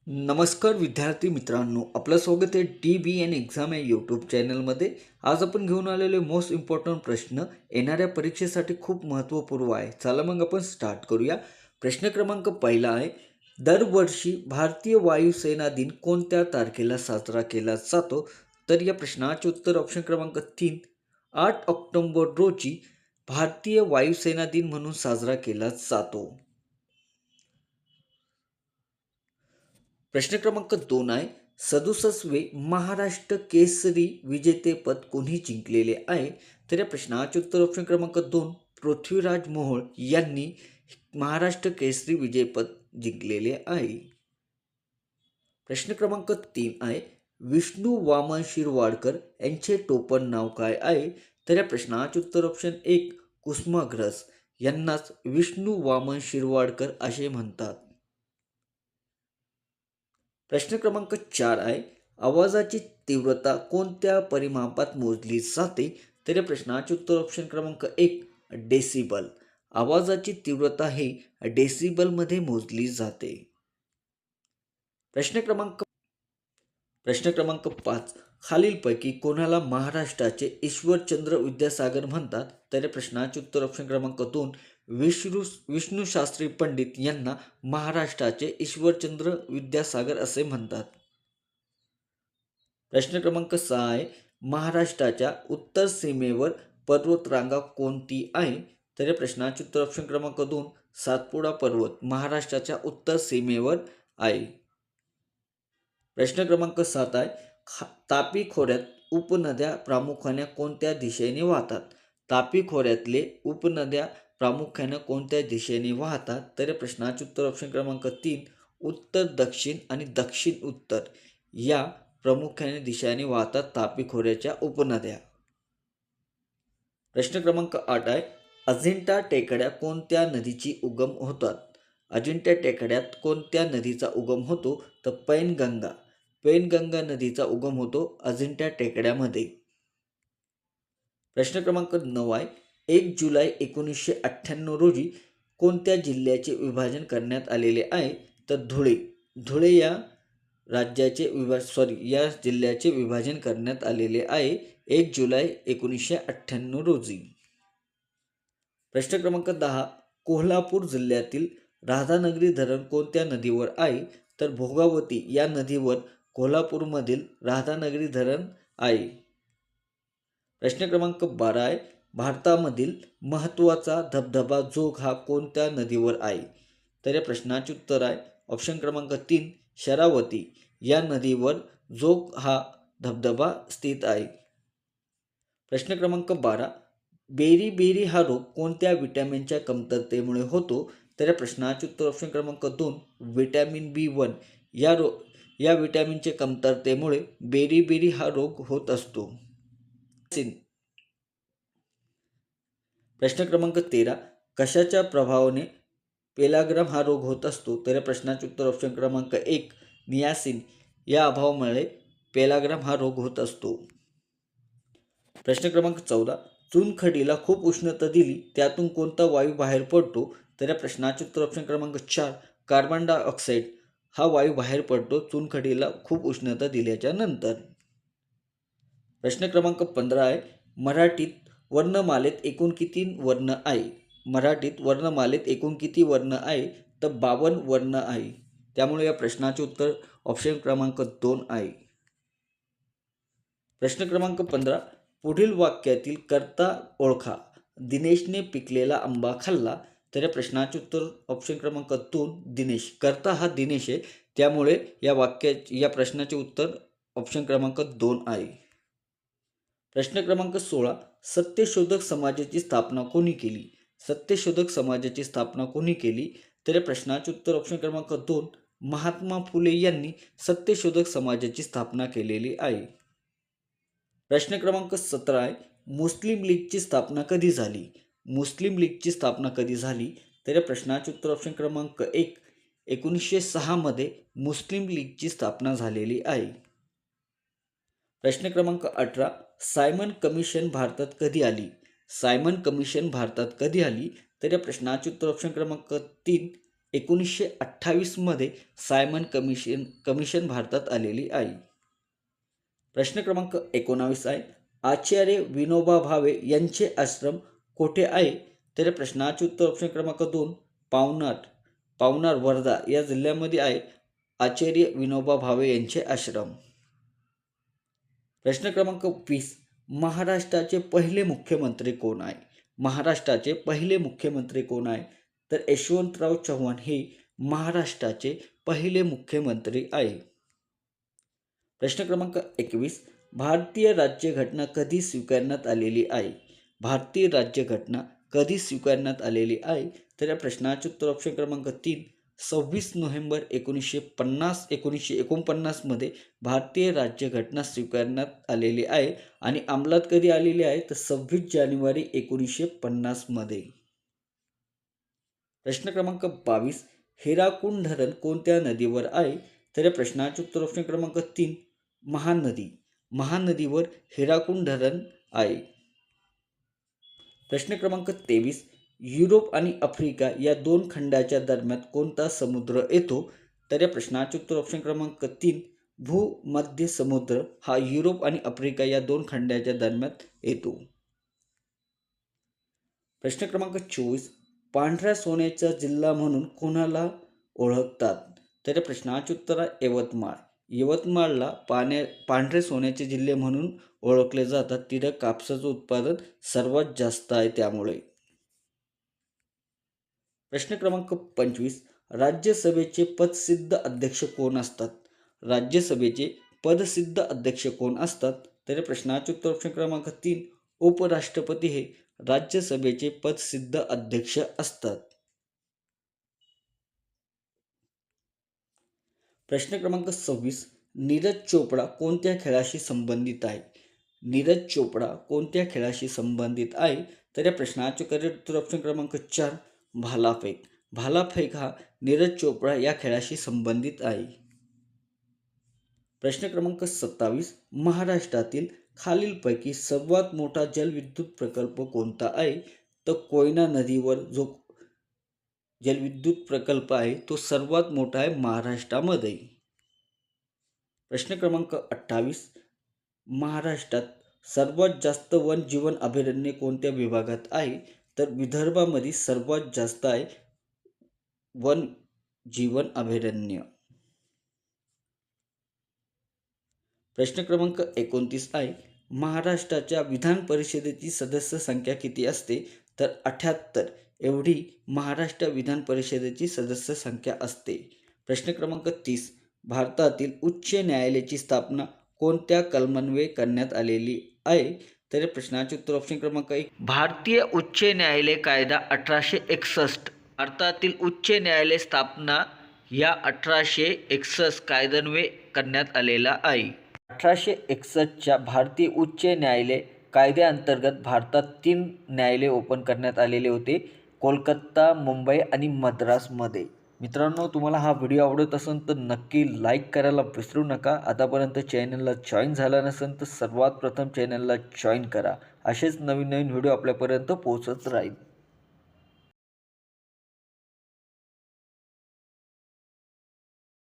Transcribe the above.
नमस्कार विद्यार्थी मित्रांनो, आपलं स्वागत आहे DBN एक्झाम या यूट्यूब चॅनलमध्ये. आज आपण घेऊन आलेले मोस्ट इम्पॉर्टंट प्रश्न येणाऱ्या परीक्षेसाठी खूप महत्त्वपूर्ण आहे. चला मग आपण स्टार्ट करूया. प्रश्न क्रमांक पहिला आहे, दरवर्षी भारतीय वायुसेना दिन कोणत्या तारखेला साजरा केला जातो? तर या प्रश्नाचे उत्तर ऑप्शन क्रमांक 3, 8 ऑक्टोबर रोजी भारतीय वायुसेना दिन म्हणून साजरा केला जातो. प्रश्न क्रमांक 2 आहे, 67वे महाराष्ट्र केसरी विजेतेपद कोणी जिंकलेले आहे? तर या प्रश्नाचे उत्तर ऑप्शन क्रमांक 2, पृथ्वीराज मोहोळ यांनी महाराष्ट्र केसरी विजेतेपद जिंकलेले आहे. प्रश्न क्रमांक 3 आहे, विष्णू वामन शिरवाडकर यांचे टोपण नाव काय आहे? तर या प्रश्नाचे उत्तर ऑप्शन 1, कुसुमाग्रज यांनाच विष्णू वामन शिरवाडकर असे म्हणतात. प्रश्न क्रमांक 4 आहे, आवाजाची तीव्रता कोणत्या परिमापात मोजली जाते? तर या प्रश्नाचे उत्तर ऑप्शन क्रमांक 1, डेसिबल. आवाजाची तीव्रता ही डेसिबलमध्ये मोजली जाते. प्रश्न क्रमांक प्रश्न क्रमांक 5, खालीलपैकी कोणाला महाराष्ट्राचे ईश्वरचंद्र विद्यासागर म्हणतात? तर या प्रश्नाचे उत्तर ऑप्शन क्रमांक 2, विष्णू शास्त्री पंडित यांना महाराष्ट्राचे ईश्वरचंद्र विद्यासागर असे म्हणतात. प्रश्न क्रमांक 6 आहे, महाराष्ट्राच्या उत्तर सीमेवर पर्वतरांगा कोणती आहे? तर या प्रश्नाचे उत्तर ऑप्शन क्रमांक 2, सातपुडा पर्वत महाराष्ट्राच्या उत्तर सीमेवर आहे. प्रश्न क्रमांक 7 आहे, तापी खोऱ्यात उपनद्या प्रामुख्याने कोणत्या दिशेने वाहतात? तापी खोऱ्यातले उपनद्या प्रामुख्याने कोणत्या दिशेने वाहतात? तर या प्रश्नाचे उत्तर ऑप्शन क्रमांक 3, उत्तर दक्षिण आणि दक्षिण उत्तर या प्रामुख्याने दिशेने वाहतात तापी खोऱ्याच्या उपनद्या. प्रश्न क्रमांक 8 आहे, अजिंठा टेकड्या कोणत्या नदीची उगम होतात? अजिंठा टेकड्यात कोणत्या नदीचा उगम होतो? तर पैनगंगा. पैनगंगा नदीचा उगम होतो अजिंठा टेकड्यामध्ये. प्रश्न क्रमांक 9 आहे, 1 जुलै 1998 रोजी कोणत्या जिल्ह्याचे विभाजन करण्यात आलेले आहे? तर धुळे. धुळे या या जिल्ह्याचे विभाजन करण्यात आलेले आहे 1 जुलै 1998 रोजी. प्रश्न क्रमांक 10, कोल्हापूर जिल्ह्यातील राधानगरी धरण कोणत्या नदीवर आहे? तर भोगावती या नदीवर कोल्हापूरमधील राधानगरी धरण आहे. प्रश्न क्रमांक 12 आहे, भारतामधील महत्त्वाचा धबधबा जोग हा कोणत्या नदीवर आहे? तर या प्रश्नाचे उत्तर आहे ऑप्शन क्रमांक 3, शरावती या नदीवर जोग हा धबधबा स्थित आहे. प्रश्न क्रमांक 12, बेरी हा रोग कोणत्या विटॅमिनच्या कमतरतेमुळे होतो? तर या प्रश्नाचे उत्तर ऑप्शन क्रमांक 2, विटॅमिन B1 या विटॅमिनच्या कमतरतेमुळे बेरी हा रोग होत असतो. प्रश्न क्रमांक 13, कशाच्या प्रभावाने पेलाग्राम हा रोग होत असतो? तर या प्रश्नाचे उत्तर ऑप्शन क्रमांक 1, नियासिन या अभावामुळे पेलाग्राम हा रोग होत असतो. प्रश्न क्रमांक 14, चुनखडीला खूप उष्णता दिली त्यातून कोणता वायू बाहेर पडतो? तर या प्रश्नाचे उत्तर ऑप्शन क्रमांक 4, कार्बन डायऑक्साईड हा वायू बाहेर पडतो चुनखडीला खूप उष्णता दिल्याच्या नंतर. प्रश्न क्रमांक 15 आहे, मराठीत वर्णमालेत एकूण किती वर्ण आहे? मराठीत वर्णमालेत एकूण किती वर्ण आहे? तर 52 वर्ण आहे. त्यामुळे या प्रश्नाचे उत्तर ऑप्शन क्रमांक 2 आहे. प्रश्न क्रमांक 15, पुढील वाक्यातील कर्ता ओळखा. दिनेशने पिकलेला आंबा खाल्ला. तर या प्रश्नाचे उत्तर ऑप्शन क्रमांक 2, दिनेश. कर्ता हा दिनेश आहे, त्यामुळे या प्रश्नाचे उत्तर ऑप्शन क्रमांक 2 आहे. प्रश्न क्रमांक 16, सत्यशोधक समाजाची स्थापना कोणी केली? सत्यशोधक समाजाची स्थापना कोणी केली? तर या प्रश्नाचे उत्तर ऑप्शन क्रमांक 2, महात्मा फुले यांनी सत्यशोधक समाजाची स्थापना केलेली आहे. प्रश्न क्रमांक 17 आहे, मुस्लिम लीगची स्थापना कधी झाली? मुस्लिम लीगची स्थापना कधी झाली? तर या प्रश्नाचे उत्तर ऑप्शन क्रमांक 1, 1906 मध्ये मुस्लिम लीगची स्थापना झालेली आहे. प्रश्न क्रमांक 18, सायमन कमिशन भारतात कधी आली? सायमन कमिशन भारतात कधी आली? तर या प्रश्नाचे उत्तर ऑप्शन क्रमांक 3, 1928मध्ये सायमन कमिशन भारतात आलेली आहे. प्रश्न क्रमांक 19 आहे, आचार्य विनोबा भावे यांचे आश्रम कोठे आहे? तर या प्रश्नाचे उत्तर ऑप्शन क्रमांक 2 पावनार वर्धा या जिल्ह्यामध्ये आहे आचार्य विनोबा भावे यांचे आश्रम. प्रश्न क्रमांक 20, महाराष्ट्राचे पहिले मुख्यमंत्री कोण आहे? महाराष्ट्राचे पहिले मुख्यमंत्री कोण आहे? तर यशवंतराव चव्हाण हे महाराष्ट्राचे पहिले मुख्यमंत्री आहे. प्रश्न क्रमांक 21, भारतीय राज्यघटना कधी स्वीकारण्यात आलेली आहे? भारतीय राज्यघटना कधी स्वीकारण्यात आलेली आहे? तर या प्रश्नाचे उत्तर ऑप्शन क्रमांक 3 26 नोव्हेंबर 1949 मध्ये भारतीय राज्यघटना स्वीकारण्यात आलेली आहे आणि अंमलात कधी आलेली आहे? तर 26 जानेवारी 1950 मध्ये. प्रश्न क्रमांक 22, हिराकुंड धरण कोणत्या नदीवर आहे? तर या प्रश्नाचे उत्तर ऑप्शन क्रमांक 3 महानदीवर हिराकुंड धरण आहे. प्रश्न क्रमांक 23, युरोप आणि आफ्रिका या दोन खंडाच्या दरम्यान कोणता समुद्र येतो? तर या प्रश्नाचे उत्तर ऑप्शन क्रमांक 3 भूमध्य समुद्र हा युरोप आणि आफ्रिका या दोन खंडाच्या दरम्यान येतो. प्रश्न क्रमांक 24, पांढऱ्या सोन्याचा जिल्हा म्हणून कोणाला ओळखतात? तर या प्रश्नाचे उत्तर आहे यवतमाळ. यवतमाळला पांढरे सोन्याचे जिल्हे म्हणून ओळखले जातात. तिथं कापसाचं उत्पादन सर्वात जास्त आहे त्यामुळे. प्रश्न क्रमांक 25, राज्यसभेचे पदसिद्ध अध्यक्ष कोण असतात? राज्यसभेचे पदसिद्ध अध्यक्ष कोण असतात? तर प्रश्नाचे उत्तर ऑप्शन क्रमांक 3 उपराष्ट्रपती हे राज्यसभेचे पदसिद्ध अध्यक्ष असतात. प्रश्न क्रमांक 26, नीरज चोपडा कोणत्या खेळाशी संबंधित आहे? नीरज चोपडा कोणत्या खेळाशी संबंधित आहे? तर या प्रश्नाचे करेक्ट उत्तर ऑप्शन क्रमांक 4 भालाफेक. भालाफेक हा नीरज चोपडा या खेळाशी संबंधित आहे. प्रश्न क्रमांक 27, महाराष्ट्रातील खालीलपैकी सर्वात मोठा जलविद्युत प्रकल्प कोणता आहे? तर कोयना नदीवर जो जलविद्युत प्रकल्प आहे तो सर्वात मोठा आहे महाराष्ट्रामध्ये. प्रश्न क्रमांक 28, महाराष्ट्रात सर्वात जास्त वन जीवन अभयारण्य कोणत्या विभागात आहे? तर विदर्भामध्ये सर्वात जास्त आहे वन जीवन अभयारण्य. प्रश्न क्रमांक 29 आहे, महाराष्ट्राच्या विधान परिषदेची सदस्य संख्या किती असते? तर 78 एवढी महाराष्ट्र विधान परिषदेची सदस्य संख्या असते. प्रश्न क्रमांक 30, भारतातील उच्च न्यायालयाची स्थापना कोणत्या कलमान्वये करण्यात आलेली आहे? तर प्रश्नाचे उत्तर ऑप्शन क्रमांक 1 भारतीय उच्च न्यायालय कायदा 1861. भारतातील उच्च न्यायालय स्थापना या 1861 कायद्यान्वये करण्यात आलेला आहे. 1861च्या भारतीय उच्च न्यायालय कायद्याअंतर्गत भारतात 3 न्यायालय ओपन करण्यात आलेले होते, कोलकाता, मुंबई आणि मद्रासमध्ये. मित्रांनो, तुम्हाला हा व्हिडिओ आवडत असेल तर नक्की लाईक करायला विसरू नका. आतापर्यंत चॅनलला जॉईन झाला नसेल तर सर्वात प्रथम चॅनलला जॉईन करा. असेच नवीन व्हिडिओ आपल्यापर्यंत पोहोचत राहील.